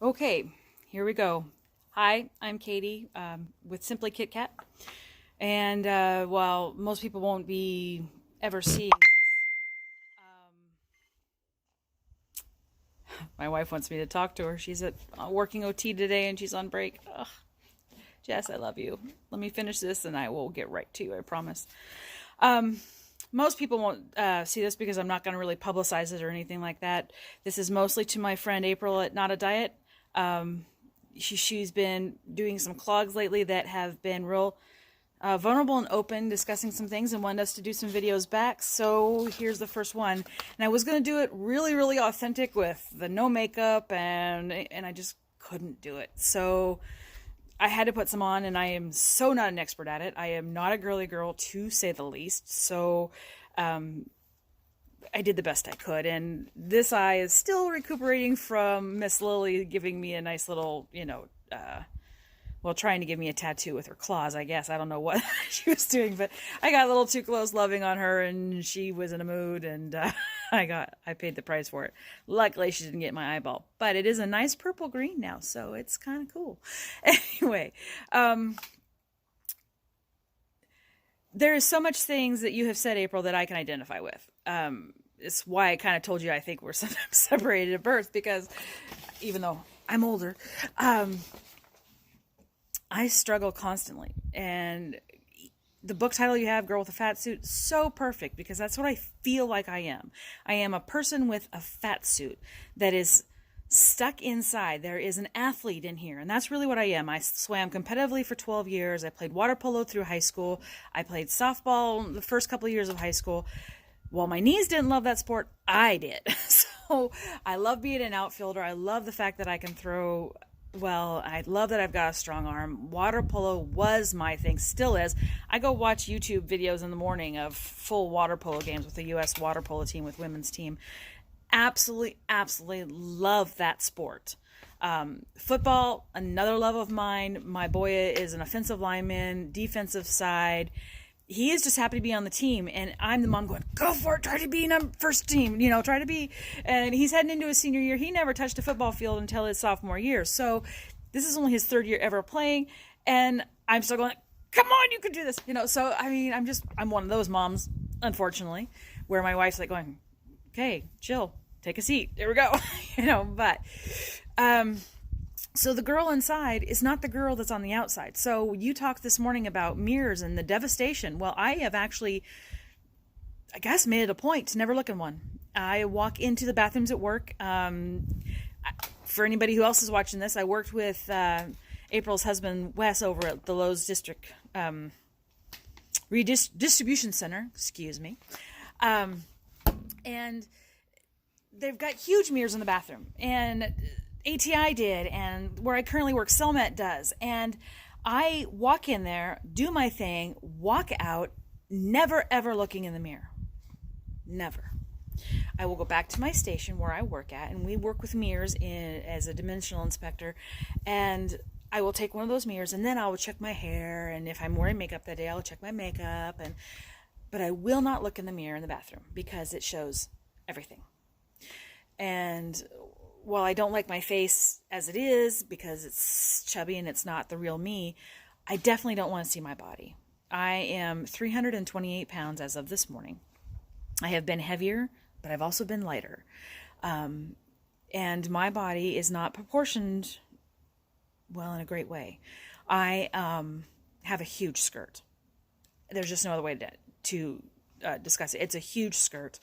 Okay, here we go. Hi, I'm Katie with Simply Kit Kat. And while most people won't be ever seeing this, my wife wants me to talk to her. She's at working OT today and she's on break. Ugh. Jess, I love you. Let me finish this and I will get right to you, I promise. Most people won't see this because I'm not going to really publicize it or anything like that. This is mostly to my friend April at Not a Diet. She's been doing some clogs lately that have been real vulnerable and open, discussing some things, and wanted us to do some videos back. So here's the first one. And I was going to do it really, really authentic with the no makeup, and I just couldn't do it. So I had to put some on, and I am so not an expert at it. I am not a girly girl, to say the least. So I did the best I could, and this eye is still recuperating from Miss Lily giving me a nice little, trying to give me a tattoo with her claws, I guess. I don't know what she was doing, but I got a little too close loving on her, and she was in a mood, and I paid the price for it. Luckily, she didn't get my eyeball, but it is a nice purple green now, so it's kind of cool. Anyway, there is so much things that you have said, April, that I can identify with. It's why I kind of told you I think we're sometimes separated at birth, because even though I'm older, I struggle constantly. And the book title you have, Girl with a Fat Suit, so perfect, because that's what I feel like I am. I am a person with a fat suit that is stuck inside. There is an athlete in here, and that's really what I am. I swam competitively for 12 years. I played water polo through high school. I played softball the first couple of years of high school. While my knees didn't love that sport, I did. So I love being an outfielder. I love the fact that I can throw well. I love that I've got a strong arm. Water polo was my thing, still is. I go watch YouTube videos in the morning of full water polo games with the U.S. water polo team, with women's team. Absolutely, absolutely love that sport. Football, another love of mine. My boy is an offensive lineman, defensive side. He is just happy to be on the team, and I'm the mom going, go for it, try to be in first team, try to be. And he's heading into his senior year. He never touched a football field until his sophomore year. So this is only his third year ever playing, and I'm still going, come on, you can do this. So I mean, I'm one of those moms, unfortunately, where my wife's like going, okay, chill, take a seat, there we go. But so the girl inside is not the girl that's on the outside. So you talked this morning about mirrors and the devastation. Well, I have actually, I guess, made it a point to never look in one. I walk into the bathrooms at work. For anybody who else is watching this, I worked with April's husband, Wes, over at the Lowe's District Distribution Center, excuse me. And they've got huge mirrors in the bathroom. And ATI did, and where I currently work, Selmet does. And I walk in there, do my thing, walk out, never ever looking in the mirror. Never. I will go back to my station where I work at, and we work with mirrors as a dimensional inspector. And I will take one of those mirrors, and then I will check my hair, and if I'm wearing makeup that day, I'll check my makeup. But I will not look in the mirror in the bathroom, because it shows everything. And while I don't like my face as it is, because it's chubby and it's not the real me, I definitely don't want to see my body. I am 328 pounds as of this morning. I have been heavier, but I've also been lighter. And my body is not proportioned well in a great way. I have a huge skirt. There's just no other way to discuss it. It's a huge skirt,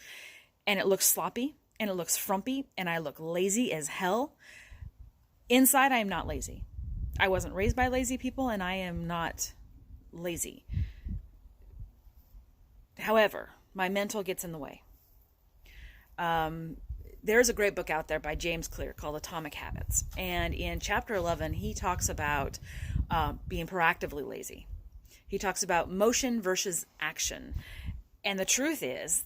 and it looks sloppy, and it looks frumpy, and I look lazy as hell. Inside, I am not lazy. I wasn't raised by lazy people, and I am not lazy. However, my mental gets in the way. There's a great book out there by James Clear called Atomic Habits. And in chapter 11, he talks about being proactively lazy. He talks about motion versus action. And the truth is,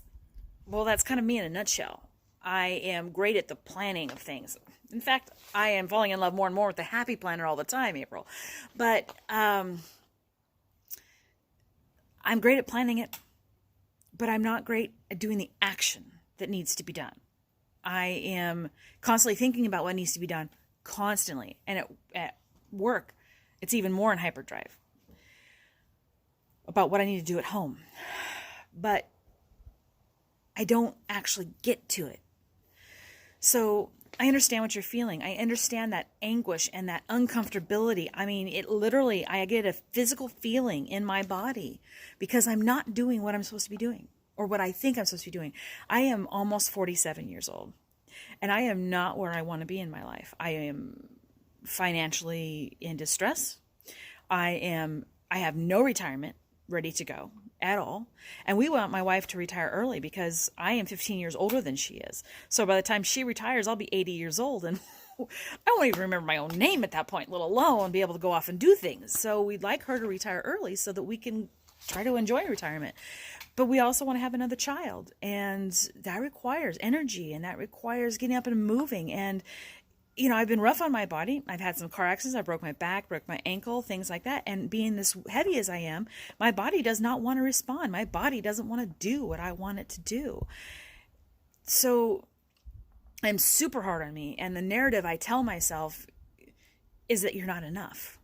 well, that's kind of me in a nutshell. I am great at the planning of things. In fact, I am falling in love more and more with the Happy Planner all the time, April. But I'm great at planning it, but I'm not great at doing the action that needs to be done. I am constantly thinking about what needs to be done, constantly. And at work, it's even more in hyperdrive about what I need to do at home. But I don't actually get to it. So I understand what you're feeling. I understand that anguish and that uncomfortability. I mean, it literally, I get a physical feeling in my body because I'm not doing what I'm supposed to be doing, or what I think I'm supposed to be doing. I am almost 47 years old, and I am not where I want to be in my life. I am financially in distress. I have no retirement ready to go at all. And we want my wife to retire early because I am 15 years older than she is. So by the time she retires, I'll be 80 years old, and I won't even remember my own name at that point, let alone be able to go off and do things. So we'd like her to retire early so that we can try to enjoy retirement. But we also want to have another child, and that requires energy, and that requires getting up and moving. And I've been rough on my body. I've had some car accidents. I broke my back, broke my ankle, things like that. And being this heavy as I am, my body does not want to respond. My body doesn't want to do what I want it to do. So I'm super hard on me. And the narrative I tell myself is that you're not enough.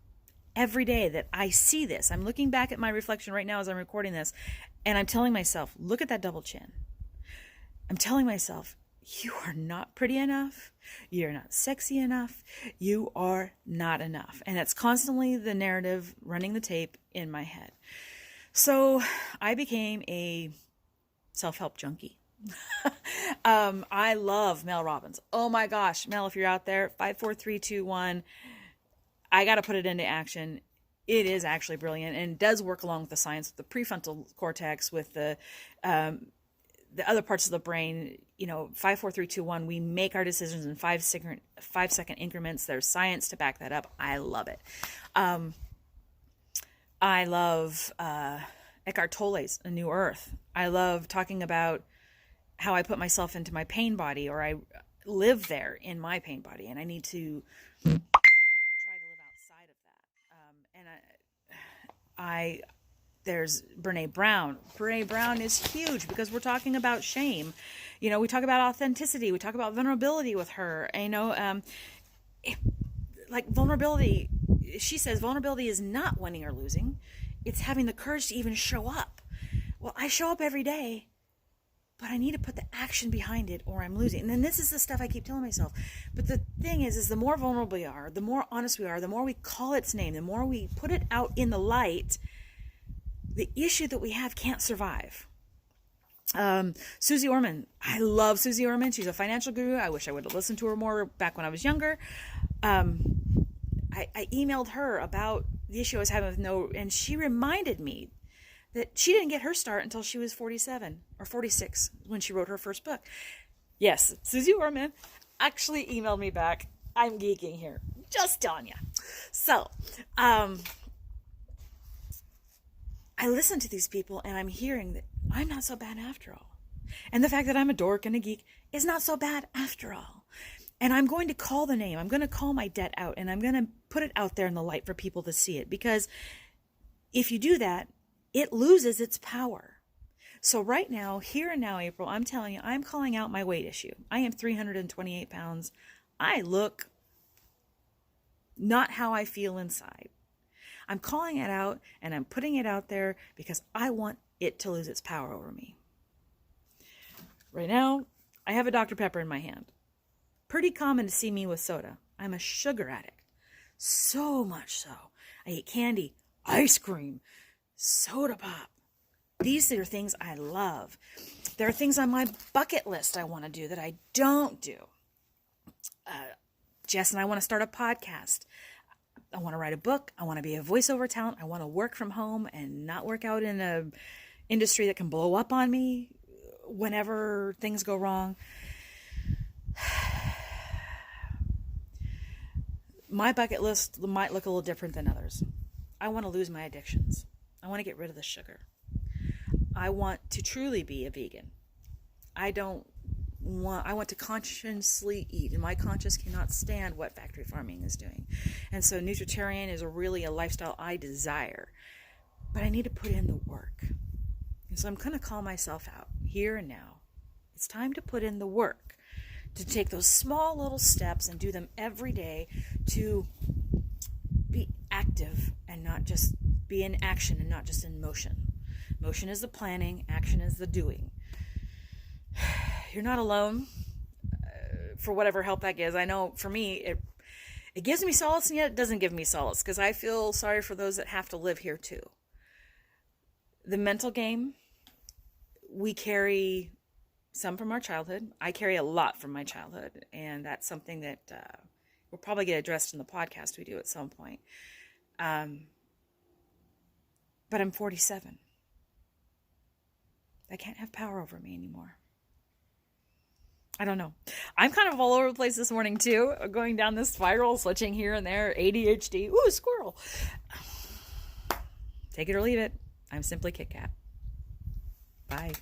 Every day that I see this, I'm looking back at my reflection right now as I'm recording this, and I'm telling myself, look at that double chin. I'm telling myself, you are not pretty enough. You're not sexy enough. You are not enough. And that's constantly the narrative running the tape in my head. So I became a self-help junkie. I love Mel Robbins. Oh my gosh, Mel, if you're out there, 54321, I got to put it into action. It is actually brilliant, and does work along with the science, with the prefrontal cortex, with the other parts of the brain. 54321, we make our decisions in 5-second increments. There's science to back that up. I love it. I love Eckhart Tolle's A New Earth. I love talking about how I put myself into my pain body, or I live there in my pain body, and I need to try to live outside of that. And there's Brene Brown. Brene Brown is huge because we're talking about shame. We talk about authenticity. We talk about vulnerability with her. Like vulnerability, she says vulnerability is not winning or losing. It's having the courage to even show up. Well, I show up every day, but I need to put the action behind it or I'm losing. And then this is the stuff I keep telling myself. But the thing is the more vulnerable we are, the more honest we are, the more we call its name, the more we put it out in the light, the issue that we have can't survive. Susie Orman. I love Susie Orman. She's a financial guru. I wish I would have listened to her more back when I was younger. I emailed her about the issue I was having with and she reminded me that she didn't get her start until she was 47 or 46 when she wrote her first book. Yes, Susie Orman actually emailed me back. I'm geeking here. Just telling you. So, I listen to these people and I'm hearing that I'm not so bad after all. And the fact that I'm a dork and a geek is not so bad after all. And I'm going to call the name. I'm going to call my debt out, and I'm going to put it out there in the light for people to see it. Because if you do that, it loses its power. So right now, here and now, April, I'm telling you, I'm calling out my weight issue. I am 328 pounds. I look not how I feel inside. I'm calling it out, and I'm putting it out there because I want it to lose its power over me. Right now, I have a Dr. Pepper in my hand. Pretty common to see me with soda. I'm a sugar addict. So much so. I eat candy, ice cream, soda pop. These are things I love. There are things on my bucket list I want to do that I don't do. Jess and I want to start a podcast. I want to write a book. I want to be a voiceover talent. I want to work from home and not work out in a industry that can blow up on me whenever things go wrong. My bucket list might look a little different than others. I want to lose my addictions. I want to get rid of the sugar. I want to truly be a vegan. I want to consciously eat, and my conscience cannot stand what factory farming is doing. And so nutritarian is really a lifestyle I desire, but I need to put in the work. And so I'm going to call myself out here and now. It's time to put in the work to take those small little steps and do them every day, to be active and not just be in action and not just in motion. Motion is the planning, action is the doing. You're not alone for whatever help that gives. I know for me, it gives me solace, and yet it doesn't give me solace, because I feel sorry for those that have to live here too. The mental game, we carry some from our childhood. I carry a lot from my childhood, and that's something that will probably get addressed in the podcast we do at some point. But I'm 47. That can't have power over me anymore. I don't know. I'm kind of all over the place this morning too, going down this spiral, switching here and there, ADHD. Ooh, squirrel. Take it or leave it. I'm simply Kit Kat. Bye.